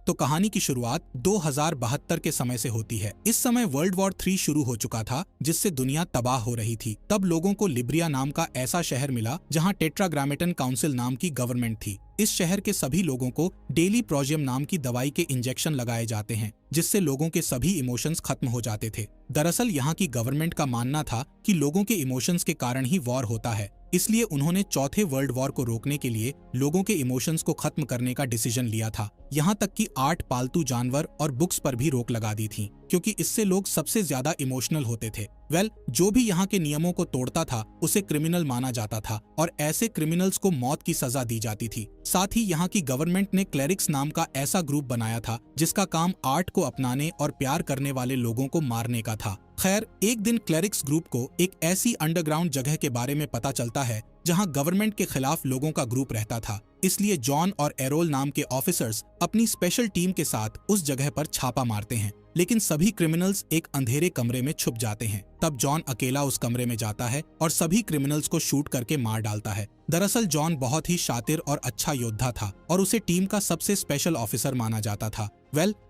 तो कहानी की शुरुआत 2072 के समय से होती है। इस समय वर्ल्ड वॉर 3 शुरू हो चुका था, जिससे दुनिया तबाह हो रही थी। तब लोगों को लिब्रिया नाम का ऐसा शहर मिला जहां टेट्राग्रामेटन काउंसिल नाम की गवर्नमेंट थी। इस शहर के सभी लोगों को डेली प्रोजियम नाम की दवाई के इंजेक्शन लगाए जाते हैं, जिससे लोगों के सभी इमोशंस खत्म हो जाते थे। दरअसल यहाँ की गवर्नमेंट का मानना था कि लोगों के इमोशंस के कारण ही वॉर होता है, इसलिए उन्होंने चौथे वर्ल्ड वॉर को रोकने के लिए लोगों के इमोशंस को खत्म करने का डिसीजन लिया था। यहाँ तक कि आर्ट, पालतू जानवर और बुक्स पर भी रोक लगा दी थी, क्योंकि इससे लोग सबसे ज्यादा इमोशनल होते थे। जो भी यहाँ के नियमों को तोड़ता था उसे क्रिमिनल माना जाता था और ऐसे क्रिमिनल्स को मौत की सजा दी जाती थी। साथ ही यहाँ की गवर्नमेंट ने क्लेरिक्स नाम का ऐसा ग्रुप बनाया था जिसका काम आर्ट को अपनाने और प्यार करने वाले लोगों को मारने का था। खैर, एक दिन क्लेरिक्स ग्रुप को एक ऐसी अंडरग्राउंड जगह के बारे में पता चलता है जहां गवर्नमेंट के खिलाफ लोगों का ग्रुप रहता था। इसलिए जॉन और एरोल नाम के ऑफिसर्स अपनी स्पेशल टीम के साथ उस जगह पर छापा मारते हैं, लेकिन सभी क्रिमिनल्स एक अंधेरे कमरे में छुप जाते हैं। तब जॉन अकेला उस कमरे में जाता है और सभी क्रिमिनल्स को शूट करके मार डालता है। दरअसल जॉन बहुत ही शातिर और अच्छा योद्धा था और उसे टीम का सबसे स्पेशल ऑफिसर माना जाता था।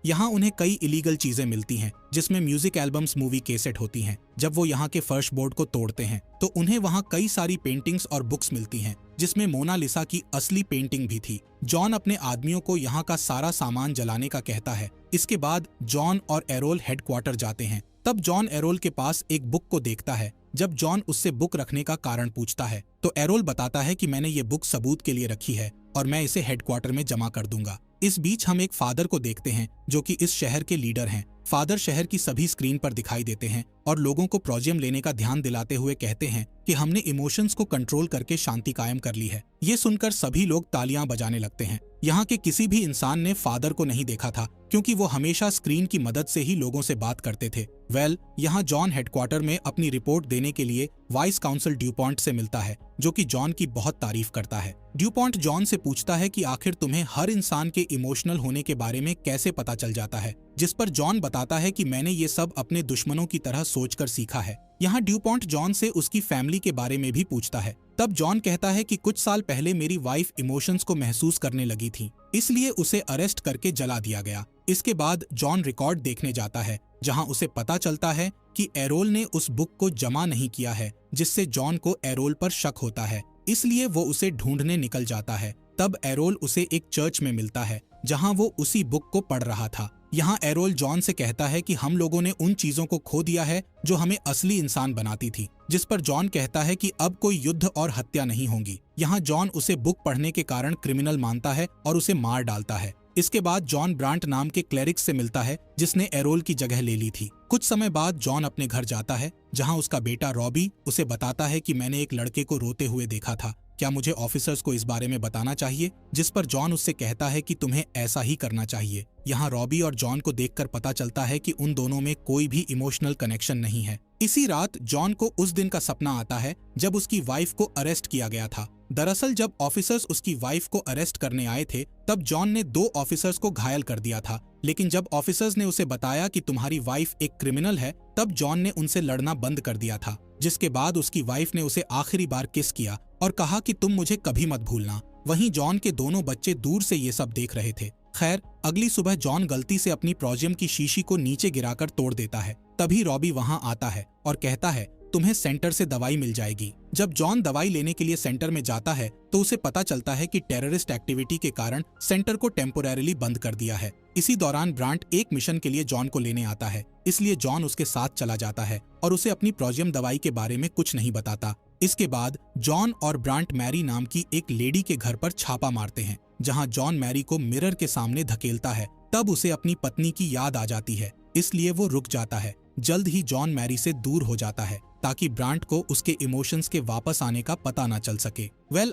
यहाँ उन्हें कई इलीगल चीजें मिलती हैं, जिसमें म्यूजिक एल्बम्स, मूवी कैसेट होती हैं। जब वो यहाँ के फर्श बोर्ड को तोड़ते हैं तो उन्हें वहाँ कई सारी पेंटिंग्स और बुक्स मिलती हैं, जिसमें मोनालिसा की असली पेंटिंग भी थी। जॉन अपने आदमियों को यहाँ का सारा सामान जलाने का कहता है। इसके बाद जॉन और एरोल हेडक्वार्टर जाते हैं। तब जॉन एरोल के पास एक बुक को देखता है। जब जॉन उससे बुक रखने का कारण पूछता है तो एरोल बताता है कि मैंने ये बुक सबूत के लिए रखी है और मैं इसे हेडक्वार्टर में जमा कर दूंगा। इस बीच हम एक फादर को देखते हैं जो कि इस शहर के लीडर हैं। फादर शहर की सभी स्क्रीन पर दिखाई देते हैं और लोगों को प्रोजियम लेने का ध्यान दिलाते हुए कहते हैं कि हमने इमोशंस को कंट्रोल करके शांति कायम कर ली है। ये सुनकर सभी लोग तालियां बजाने लगते हैं। यहाँ के किसी भी इंसान ने फादर को नहीं देखा था, क्योंकि वो हमेशा स्क्रीन की मदद से ही लोगों से बात करते थे। यहाँ जॉन हेडक्वार्टर में अपनी रिपोर्ट देने के लिए वाइस काउंसिल ड्यूपॉन्ट से मिलता है, जो कि जॉन की बहुत तारीफ करता है। ड्यूपॉन्ट जॉन से पूछता है कि आखिर तुम्हें हर इंसान के इमोशनल होने के बारे में कैसे पता चल जाता है, जिस पर जॉन बताता है कि मैंने ये सब अपने दुश्मनों की तरह सोचकर सीखा है। यहाँ ड्यूपॉन्ट जॉन से उसकी फैमिली के बारे में भी पूछता है। तब जॉन कहता है कि कुछ साल पहले मेरी वाइफ इमोशंस को महसूस करने लगी थी, इसलिए उसे अरेस्ट करके जला दिया गया। इसके बाद जॉन रिकॉर्ड देखने जाता है, जहां उसे पता चलता है कि एरोल ने उस बुक को जमा नहीं किया है, जिससे जॉन को एरोल पर शक होता है। इसलिए वो उसे ढूंढने निकल जाता है। तब एरोल उसे एक चर्च में मिलता है, जहां वो उसी बुक को पढ़ रहा था। यहाँ एरोल जॉन से कहता है कि हम लोगों ने उन चीजों को खो दिया है जो हमें असली इंसान बनाती थी, जिस पर जॉन कहता है कि अब कोई युद्ध और हत्या नहीं होंगी। यहाँ जॉन उसे बुक पढ़ने के कारण क्रिमिनल मानता है और उसे मार डालता है। इसके बाद जॉन ब्रांट नाम के क्लेरिक्स से मिलता है, जिसने एरोल की जगह ले ली थी। कुछ समय बाद जॉन अपने घर जाता है, जहां उसका बेटा रॉबी उसे बताता है कि मैंने एक लड़के को रोते हुए देखा था, क्या मुझे ऑफिसर्स को इस बारे में बताना चाहिए? जिस पर जॉन उससे कहता है कि तुम्हें ऐसा ही करना चाहिए। यहाँ रॉबी और जॉन को देखकर पता चलता है कि उन दोनों में कोई भी इमोशनल कनेक्शन नहीं है। इसी रात जॉन को उस दिन का सपना आता है जब उसकी वाइफ को अरेस्ट किया गया था। दरअसल जब ऑफिसर्स उसकी वाइफ को अरेस्ट करने आए थे, तब जॉन ने 2 ऑफिसर्स को घायल कर दिया था। लेकिन जब ऑफिसर्स ने उसे बताया कि तुम्हारी वाइफ एक क्रिमिनल है, तब जॉन ने उनसे लड़ना बंद कर दिया था। जिसके बाद उसकी वाइफ ने उसे आखिरी बार किस किया और कहा कि तुम मुझे कभी मत भूलना। वहीं जॉन के दोनों बच्चे दूर से ये सब देख रहे थे। खैर, अगली सुबह जॉन गलती से अपनी प्रोजियम की शीशी को नीचे गिराकर तोड़ देता है। तभी रॉबी वहां आता है और कहता है तुम्हें सेंटर से दवाई मिल जाएगी। जब जॉन दवाई लेने के लिए सेंटर में जाता है तो उसे पता चलता है कि टेररिस्ट एक्टिविटी के कारण सेंटर को टेम्पोरेरीली बंद कर दिया है। इसी दौरान ब्रांट एक मिशन के लिए जॉन को लेने आता है, इसलिए जॉन उसके साथ चला जाता है और उसे अपनी प्रोजियम दवाई के बारे में कुछ नहीं बताता। इसके बाद जॉन और ब्रांट मैरी नाम की एक लेडी के घर पर छापा मारते हैं, जहां जॉन मैरी को मिरर के सामने धकेलता है। तब उसे अपनी पत्नी की याद आ जाती है, इसलिए वो रुक जाता है। जल्द ही जॉन मैरी से दूर हो जाता है ताकि ब्रांट को उसके इमोशंस के वापस आने का पता न चल सके।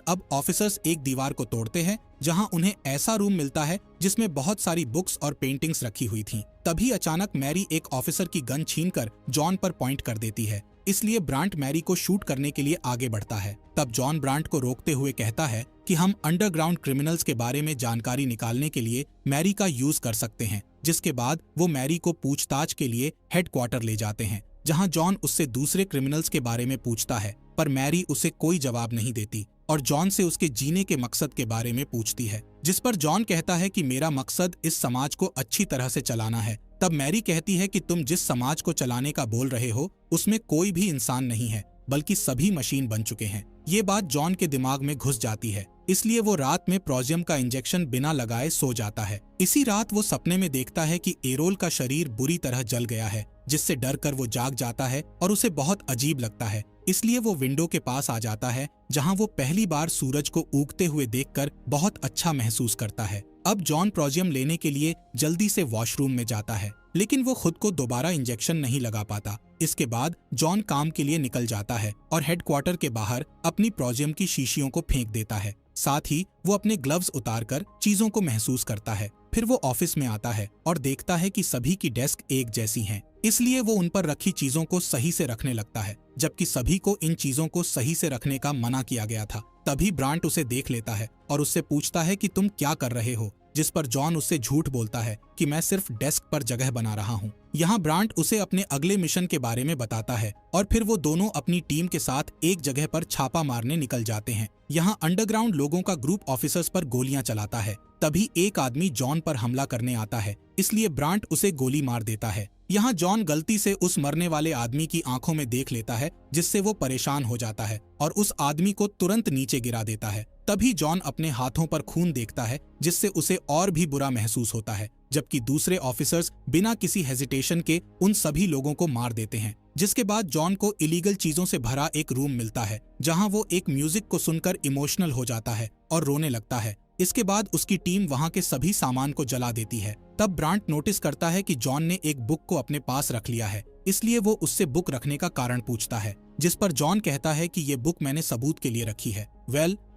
अब ऑफिसर्स एक दीवार को तोड़ते हैं, जहां उन्हें ऐसा रूम मिलता है जिसमें बहुत सारी बुक्स और पेंटिंग्स रखी हुई थीं। तभी अचानक मैरी एक ऑफिसर की गन छीनकर जॉन पर पॉइंट कर देती है, इसलिए ब्रांट मैरी को शूट करने के लिए आगे बढ़ता है। तब जॉन ब्रांट को रोकते हुए कहता है कि हम अंडरग्राउंड क्रिमिनल्स के बारे में जानकारी निकालने के लिए मैरी का यूज कर सकते हैं। जिसके बाद वो मैरी को पूछताछ के लिए हेडक्वार्टर ले जाते हैं। जहां जॉन उससे दूसरे क्रिमिनल्स के बारे में पूछता है, पर मैरी उसे कोई जवाब नहीं देती और जॉन से उसके जीने के मकसद के बारे में पूछती है, जिस पर जॉन कहता है कि मेरा मकसद इस समाज को अच्छी तरह से चलाना है। तब मैरी कहती है कि तुम जिस समाज को चलाने का बोल रहे हो उसमें कोई भी इंसान नहीं है, बल्कि सभी मशीन बन चुके हैं। ये बात जॉन के दिमाग में घुस जाती है, इसलिए वो रात में प्रोजियम का इंजेक्शन बिना लगाए सो जाता है। इसी रात वो सपने में देखता है कि एरोल का शरीर बुरी तरह जल गया है, जिससे डर कर वो जाग जाता है और उसे बहुत अजीब लगता है। इसलिए वो विंडो के पास आ जाता है, जहां वो पहली बार सूरज को उगते हुए देखकर बहुत अच्छा महसूस करता है। अब जॉन प्रोजियम लेने के लिए जल्दी से वॉशरूम में जाता है, लेकिन वो खुद को दोबारा इंजेक्शन नहीं लगा पाता। इसके बाद जॉन काम के लिए निकल जाता है और हेडक्वार्टर के बाहर अपनी प्रोजियम की शीशियों को फेंक देता है। साथ ही वो अपने ग्लव्स उतारकर चीजों को महसूस करता है। फिर वो ऑफिस में आता है और देखता है कि सभी की डेस्क एक जैसी हैं, इसलिए वो उन पर रखी चीजों को सही से रखने लगता है, जबकि सभी को इन चीजों को सही से रखने का मना किया गया था। तभी ब्रांट उसे देख लेता है और उससे पूछता है कि तुम क्या कर रहे हो, जिस पर जॉन उससे झूठ बोलता है कि मैं सिर्फ डेस्क पर जगह बना रहा हूँ। यहाँ ब्रांट उसे अपने अगले मिशन के बारे में बताता है और फिर वो दोनों अपनी टीम के साथ एक जगह पर छापा मारने निकल जाते हैं। यहाँ अंडरग्राउंड लोगों का ग्रुप ऑफिसर्स पर गोलियां चलाता है। तभी एक आदमी जॉन पर हमला करने आता है, इसलिए ब्रांट उसे गोली मार देता है। यहाँ जॉन गलती से उस मरने वाले आदमी की आंखों में देख लेता है, जिससे वो परेशान हो जाता है और उस आदमी को तुरंत नीचे गिरा देता है। तभी जॉन अपने हाथों पर खून देखता है, जिससे उसे और भी बुरा महसूस होता है, जबकि दूसरे ऑफिसर्स बिना किसी हेजिटेशन के उन सभी लोगों को मार देते हैं। जिसके बाद जॉन को इलीगल चीजों से भरा एक रूम मिलता है, जहां वो एक म्यूजिक को सुनकर इमोशनल हो जाता है और रोने लगता है। इसके बाद उसकी टीम वहां के सभी सामान को जला देती है। तब ब्रांट नोटिस करता है कि जॉन ने एक बुक को अपने पास रख लिया है, इसलिए वो उससे बुक रखने का कारण पूछता है, जिस पर जॉन कहता है कि ये बुक मैंने सबूत के लिए रखी है।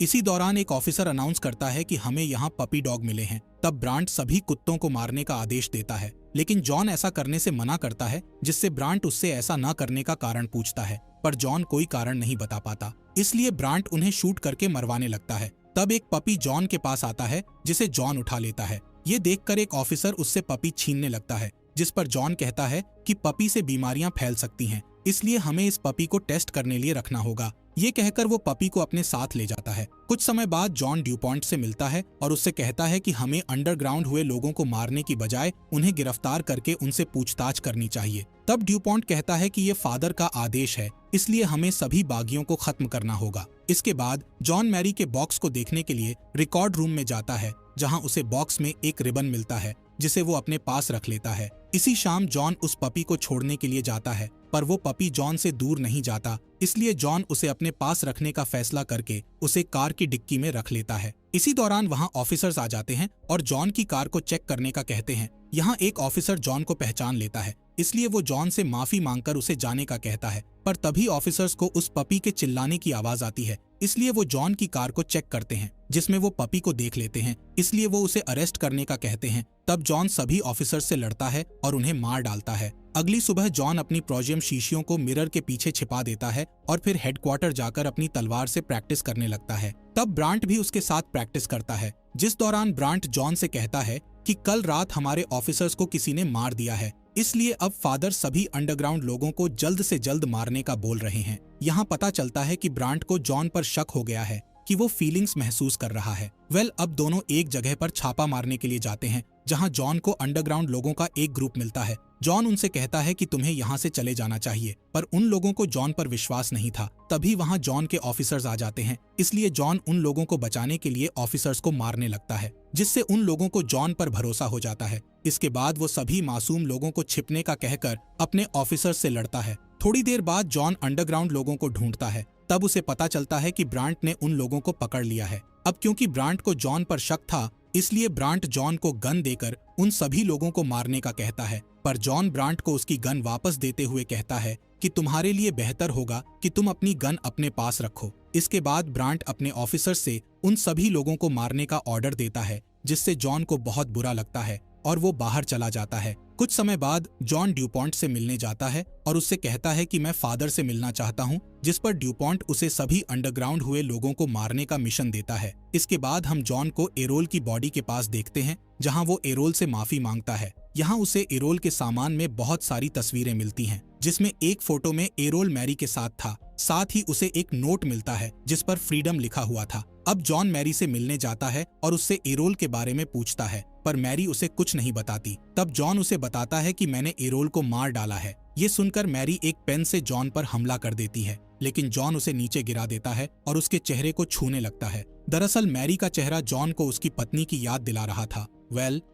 इसी दौरान एक ऑफिसर अनाउंस करता है कि हमें यहाँ पपी डॉग मिले हैं। तब ब्रांट सभी कुत्तों को मारने का आदेश देता है, लेकिन जॉन ऐसा करने से मना करता है, जिससे ब्रांट उससे ऐसा न करने का कारण पूछता है, पर जॉन कोई कारण नहीं बता पाता। इसलिए ब्रांट उन्हें शूट करके मरवाने लगता है। तब एक पपी जॉन के पास आता है, जिसे जॉन उठा लेता है। ये देखकर एक ऑफिसर उससे पपी छीनने लगता है, जिस पर जॉन कहता है कि पपी से बीमारियां फैल सकती हैं, इसलिए हमें इस पपी को टेस्ट करने लिए रखना होगा। ये कहकर वो पपी को अपने साथ ले जाता है। कुछ समय बाद जॉन ड्यूपॉन्ट से मिलता है और उससे कहता है कि हमें अंडरग्राउंड हुए लोगों को मारने की बजाय उन्हें गिरफ्तार करके उनसे पूछताछ करनी चाहिए। तब ड्यूपॉन्ट कहता है कि ये फादर का आदेश है, इसलिए हमें सभी बागियों को खत्म करना होगा। इसके बाद जॉन मैरी के बॉक्स को देखने के लिए रिकॉर्ड रूम में जाता है, जहां उसे बॉक्स में एक रिबन मिलता है, जिसे वो अपने पास रख लेता है। इसी शाम जॉन उस पपी को छोड़ने के लिए जाता है, पर वो पपी जॉन से दूर नहीं जाता, इसलिए जॉन उसे अपने पास रखने का फैसला करके उसे कार की डिक्की में रख लेता है। इसी दौरान वहां ऑफिसर्स आ जाते हैं और जॉन की कार को चेक करने का कहते हैं। यहाँ एक ऑफिसर जॉन को पहचान लेता है, इसलिए वो जॉन से माफी मांगकर उसे जाने का कहता है, पर तभी ऑफिसर्स को उस पपी के चिल्लाने की आवाज आती है, इसलिए वो जॉन की कार को चेक करते हैं, जिसमें वो पपी को देख लेते हैं, इसलिए वो उसे अरेस्ट करने का कहते हैं। तब जॉन सभी ऑफिसर्स से लड़ता है और उन्हें मार डालता है। अगली सुबह जॉन अपनी प्रोजियम शीशियों को मिरर के पीछे छिपा देता है और फिर हेडक्वार्टर जाकर अपनी तलवार से प्रैक्टिस करने लगता है। तब ब्रांट भी उसके साथ प्रैक्टिस करता है, जिस दौरान ब्रांट जॉन से कहता है कि कल रात हमारे ऑफिसर्स को किसी ने मार दिया है, इसलिए अब फादर सभी अंडरग्राउंड लोगों को जल्द से जल्द मारने का बोल रहे हैं। यहाँ पता चलता है कि ब्रांट को जॉन पर शक हो गया है कि वो फीलिंग्स महसूस कर रहा है। अब दोनों एक जगह पर छापा मारने के लिए जाते हैं, जहाँ जॉन को अंडरग्राउंड लोगों का एक ग्रुप मिलता है। जॉन उनसे कहता है कि तुम्हें यहाँ से चले जाना चाहिए, पर उन लोगों को जॉन पर विश्वास नहीं था। तभी वहाँ जॉन के ऑफिसर्स आ जाते हैं, इसलिए जॉन उन लोगों को बचाने के लिए ऑफिसर्स को मारने लगता है, जिससे उन लोगों को जॉन पर भरोसा हो जाता है। इसके बाद वो सभी मासूम लोगों को छिपने का कहकर अपने ऑफिसर्स से लड़ता है। थोड़ी देर बाद जॉन अंडरग्राउंड लोगों को ढूंढता है। तब उसे पता चलता है कि ब्रांट ने उन लोगों को पकड़ लिया है। अब क्योंकि ब्रांट को जॉन पर शक था, इसलिए ब्रांट जॉन को गन देकर उन सभी लोगों को मारने का कहता है, पर जॉन ब्रांट को उसकी गन वापस देते हुए कहता है कि तुम्हारे लिए बेहतर होगा कि तुम अपनी गन अपने पास रखो। इसके बाद ब्रांट अपने ऑफिसर से उन सभी लोगों को मारने का ऑर्डर देता है, जिससे जॉन को बहुत बुरा लगता है और वो बाहर चला जाता है। कुछ समय बाद जॉन ड्यूपॉन्ट से मिलने जाता है और उससे कहता है कि मैं फादर से मिलना चाहता हूँ, जिस पर ड्यूपॉन्ट उसे सभी अंडरग्राउंड हुए लोगों को मारने का मिशन देता है। इसके बाद हम जॉन को एरोल की बॉडी के पास देखते हैं, जहाँ वो एरोल से माफी मांगता है। यहाँ उसे एरोल के सामान में बहुत सारी तस्वीरें मिलती हैं, जिसमें एक फोटो में एरोल मैरी के साथ था। साथ ही उसे एक नोट मिलता है जिस पर फ्रीडम लिखा हुआ था। अब जॉन मैरी से मिलने जाता है और उससे एरोल के बारे में पूछता है, पर मैरी उसे कुछ नहीं बताती। तब जॉन उसे बताता है कि मैंने एरोल को मार डाला है। ये सुनकर मैरी एक पेन से जॉन पर हमला कर देती है, लेकिन जॉन उसे नीचे गिरा देता है और उसके चेहरे को छूने लगता है। दरअसल मैरी का चेहरा जॉन को उसकी पत्नी की याद दिला रहा था।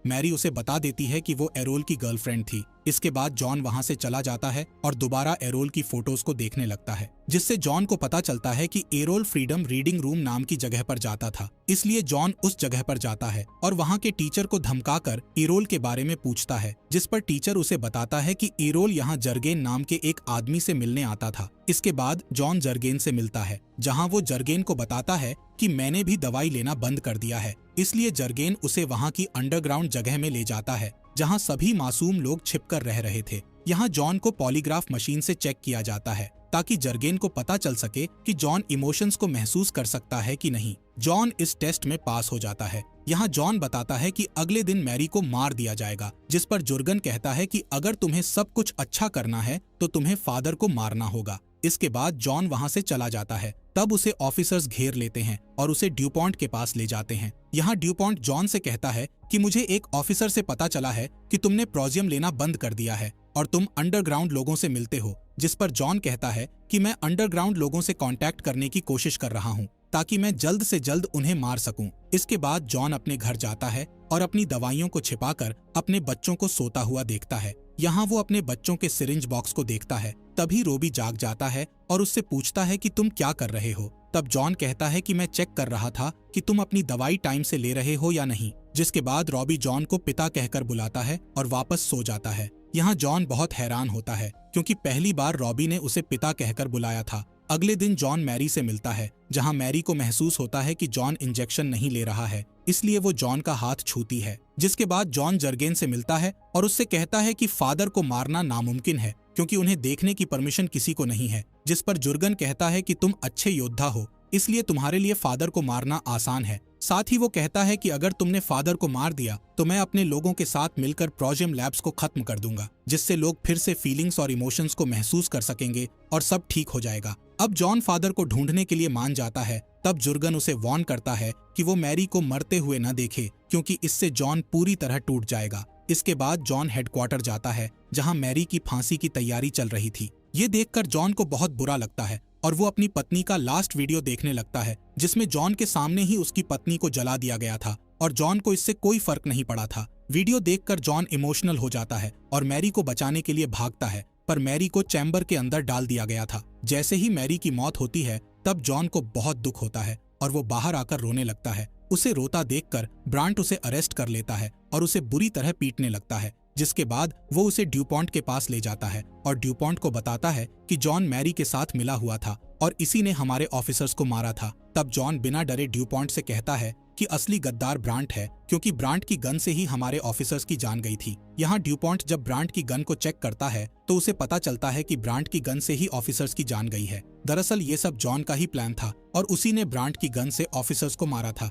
मैरी उसे बता देती है कि वो एरोल की गर्लफ्रेंड थी। इसके बाद जॉन वहां से चला जाता है और दोबारा एरोल की फोटोज को देखने लगता है, जिससे जॉन को पता चलता है कि एरोल फ्रीडम रीडिंग रूम नाम की जगह पर जाता था। इसलिए जॉन उस जगह पर जाता है और वहां के टीचर को धमकाकर एरोल के बारे में पूछता है, जिस पर टीचर उसे बताता है कि एरोल यहाँ जर्गेन नाम के एक आदमी से मिलने आता था। इसके बाद जॉन जर्गेन से मिलता है, जहाँ वो जर्गेन को बताता है कि मैंने भी दवाई लेना बंद कर दिया है। इसलिए जर्गेन उसे वहाँ की अंडरग्राउंड जगह में ले जाता है, जहाँ सभी मासूम लोग छिपकर रह रहे थे। यहाँ जॉन को पॉलीग्राफ मशीन से चेक किया जाता है, ताकि जर्गेन को पता चल सके कि जॉन इमोशंस को महसूस कर सकता है कि नहीं। जॉन इस टेस्ट में पास हो जाता है। यहाँ जॉन बताता है कि अगले दिन मैरी को मार दिया जाएगा, जिस पर जुर्गन कहता है कि अगर तुम्हें सब कुछ अच्छा करना है तो तुम्हें फादर को मारना होगा। इसके बाद जॉन वहां से चला जाता है। तब उसे ऑफिसर्स घेर लेते हैं और उसे ड्यूपॉन्ट के पास ले जाते हैं। यहाँ ड्यूपॉन्ट जॉन से कहता है कि मुझे एक ऑफिसर से पता चला है कि तुमने प्रोजियम लेना बंद कर दिया है और तुम अंडरग्राउंड लोगों से मिलते हो। जिस पर जॉन कहता है कि मैं अंडरग्राउंड लोगों से कांटेक्ट करने की कोशिश कर रहा हूँ, ताकि मैं जल्द से जल्द उन्हें मार सकूं। इसके बाद जॉन अपने घर जाता है और अपनी दवाइयों को छिपाकर अपने बच्चों को सोता हुआ देखता है। यहाँ वो अपने बच्चों के सिरिंज बॉक्स को देखता है। तभी रोबी जाग जाता है और उससे पूछता है कि तुम क्या कर रहे हो। तब जॉन कहता है कि मैं चेक कर रहा था कि तुम अपनी दवाई टाइम से ले रहे हो या नहीं। जिसके बाद रॉबी जॉन को पिता कहकर बुलाता है और वापस सो जाता है। यहाँ जॉन बहुत हैरान होता है, क्योंकि पहली बार रॉबी ने उसे पिता कहकर बुलाया था। अगले दिन जॉन मैरी से मिलता है, जहां मैरी को महसूस होता है कि जॉन इंजेक्शन नहीं ले रहा है, इसलिए वो जॉन का हाथ छूती है। जिसके बाद जॉन जर्गेन से मिलता है और उससे कहता है कि फादर को मारना नामुमकिन है, क्योंकि उन्हें देखने की परमिशन किसी को नहीं है। जिस पर जुर्गन कहता है कि तुम अच्छे योद्धा हो, इसलिए तुम्हारे लिए फादर को मारना आसान है। साथ ही वो कहता है कि अगर तुमने फादर को मार दिया तो मैं अपने लोगों के साथ मिलकर प्रोजियम लैब्स को खत्म कर दूंगा, जिससे लोग फिर से फीलिंग्स और इमोशंस को महसूस कर सकेंगे और सब ठीक हो जाएगा। अब जॉन फादर को ढूंढने के लिए मान जाता है। तब जुर्गन उसे वार्न करता है कि वो मैरी को मरते हुए न देखे, क्योंकि इससे जॉन पूरी तरह टूट जाएगा। इसके बाद जॉन हेडक्वार्टर जाता है, जहां मैरी की फांसी की तैयारी चल रही थी। ये देखकर जॉन को बहुत बुरा लगता है और वो अपनी पत्नी का लास्ट वीडियो देखने लगता है, जिसमें जॉन के सामने ही उसकी पत्नी को जला दिया गया था और जॉन को इससे कोई फर्क नहीं पड़ा था। वीडियो देखकर जॉन इमोशनल हो जाता है और मैरी को बचाने के लिए भागता है, पर मैरी को चैम्बर के अंदर डाल दिया गया था। जैसे ही मैरी की मौत होती है, तब जॉन को बहुत दुख होता है और वो बाहर आकर रोने लगता है। उसे रोता देखकर ब्रांट उसे अरेस्ट कर लेता है और उसे बुरी तरह पीटने लगता है। जिसके बाद वो उसे ड्यूपॉन्ट के पास ले जाता है और ड्यूपॉन्ट को बताता है कि जॉन मैरी के साथ मिला हुआ था और इसी ने हमारे ऑफिसर्स को मारा था। तब जॉन बिना डरे ड्यूपॉन्ट से कहता है कि असली गद्दार ब्रांट है, क्योंकि ब्रांट की गन से ही हमारे ऑफिसर्स की जान गई थी। यहाँ ड्यूपॉन्ट जब ब्रांट की गन को चेक करता है तो उसे पता चलता है कि ब्रांट की गन से ही ऑफिसर्स की जान गई है। दरअसल ये सब जॉन का ही प्लान था और उसी ने ब्रांट की गन से ऑफिसर्स को मारा था।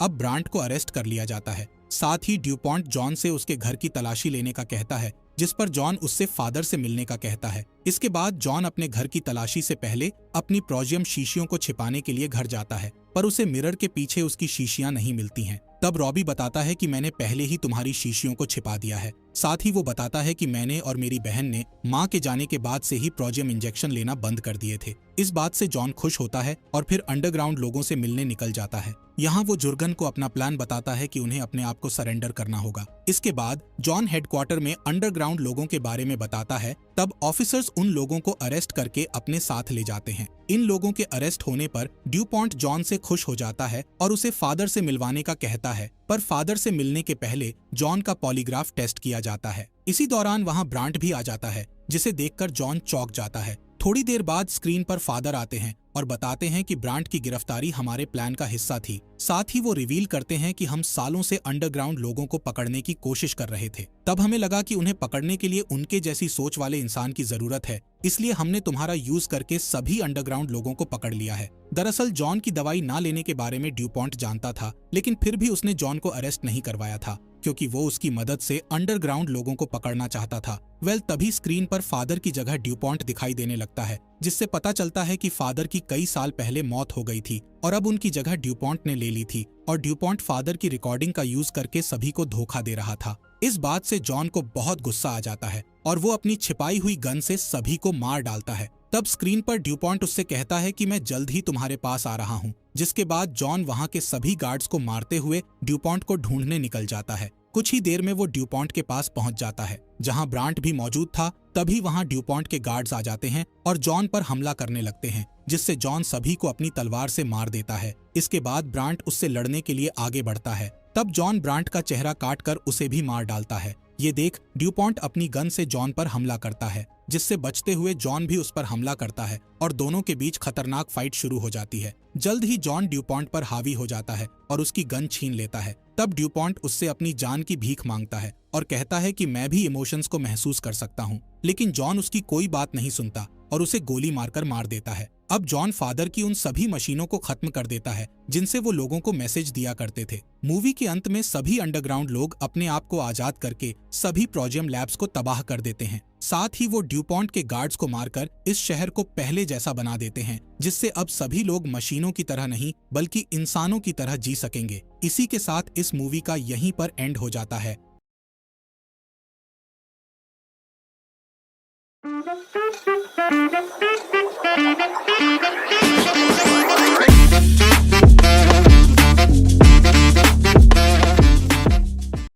अब ब्रांट को अरेस्ट कर लिया जाता है। साथ ही ड्यूपॉन्ट जॉन से उसके घर की तलाशी लेने का कहता है, जिस पर जॉन उससे फादर से मिलने का कहता है। इसके बाद जॉन अपने घर की तलाशी से पहले अपनी प्रोजियम शीशियों को छिपाने के लिए घर जाता है, पर उसे मिरर के पीछे उसकी शीशियां नहीं मिलती हैं। तब रॉबी बताता है कि मैंने पहले ही तुम्हारी शीशियों को छिपा दिया है। साथ ही वो बताता है कि मैंने और मेरी बहन ने माँ के जाने के बाद से ही प्रोजियम इंजेक्शन लेना बंद कर दिए थे। इस बात से जॉन खुश होता है और फिर अंडरग्राउंड लोगों से मिलने निकल जाता है। यहाँ वो जुर्गन को अपना प्लान बताता है कि उन्हें अपने आप को सरेंडर करना होगा। इसके बाद जॉन हेडक्वार्टर में अंडरग्राउंड लोगों के बारे में बताता है। तब ऑफिसर्स उन लोगों को अरेस्ट करके अपने साथ ले जाते हैं। इन लोगों के अरेस्ट होने पर ड्यूपॉन्ट जॉन से खुश हो जाता है और उसे फादर से मिलवाने का कहता है, पर फादर से मिलने के पहले जॉन का पॉलीग्राफ टेस्ट किया जाता है। इसी दौरान वहाँ ब्रांट भी आ जाता है, जिसे देखकर जॉन चौंक जाता है। थोड़ी देर बाद स्क्रीन पर फादर आते हैं और बताते हैं कि ब्रांट की गिरफ्तारी हमारे प्लान का हिस्सा थी। साथ ही वो रिवील करते हैं कि हम सालों से अंडरग्राउंड लोगों को पकड़ने की कोशिश कर रहे थे। तब हमें लगा कि उन्हें पकड़ने के लिए उनके जैसी सोच वाले इंसान की जरूरत है, इसलिए हमने तुम्हारा यूज करके सभी अंडरग्राउंड लोगों को पकड़ लिया है। दरअसल जॉन की दवाई ना लेने के बारे में ड्यूपॉन्ट जानता था, लेकिन फिर भी उसने जॉन को अरेस्ट नहीं करवाया था, क्योंकि वो उसकी मदद से अंडरग्राउंड लोगों को पकड़ना चाहता था। तभी स्क्रीन पर फादर की जगह ड्यूपॉन्ट दिखाई देने लगता है, जिससे पता चलता है कि फादर की कई साल पहले मौत हो गई थी और अब उनकी जगह ड्यूपॉन्ट ने ले ली थी, और ड्यूपॉन्ट फादर की रिकॉर्डिंग का यूज करके सभी को धोखा दे रहा था। इस बात से जॉन को बहुत गुस्सा आ जाता है और वो अपनी छिपाई हुई गन से सभी को मार डालता है। तब स्क्रीन पर ड्यूपॉन्ट उससे कहता है कि मैं जल्द ही तुम्हारे पास आ रहा हूँ, जिसके बाद जॉन वहाँ के सभी गार्ड्स को मारते हुए ड्यूपॉन्ट को ढूंढने निकल जाता है। कुछ ही देर में वो ड्यूपॉन्ट के पास पहुंच जाता है, जहां ब्रांट भी मौजूद था। तभी वहां ड्यूपॉन्ट के गार्ड्स आ जाते हैं और जॉन पर हमला करने लगते हैं, जिससे जॉन सभी को अपनी तलवार से मार देता है। इसके बाद ब्रांट उससे लड़ने के लिए आगे बढ़ता है। तब जॉन ब्रांट का चेहरा काट कर उसे भी मार डालता है। ये देख ड्यूपॉन्ट अपनी गन से जॉन पर हमला करता है, जिससे बचते हुए जॉन भी उस पर हमला करता है और दोनों के बीच खतरनाक फाइट शुरू हो जाती है। जल्द ही जॉन ड्यूपॉन्ट पर हावी हो जाता है और उसकी गन छीन लेता है। तब ड्यूपॉन्ट उससे अपनी जान की भीख मांगता है और कहता है कि मैं भी इमोशंस को महसूस कर सकता हूँ, लेकिन जॉन उसकी कोई बात नहीं सुनता और उसे गोली मारकर मार देता है। अब जॉन फादर की उन सभी मशीनों को खत्म कर देता है जिनसे वो लोगों को मैसेज दिया करते थे। मूवी के अंत में सभी अंडरग्राउंड लोग अपने आप को आजाद करके सभी प्रोजियम लैब्स को तबाह कर देते हैं। साथ ही वो ड्यूपॉन्ट के गार्ड्स को मारकर इस शहर को पहले जैसा बना देते हैं, जिससे अब सभी लोग मशीनों की तरह नहीं बल्कि इंसानों की तरह जी सकेंगे। इसी के साथ इस मूवी का यहीं पर एंड हो जाता है।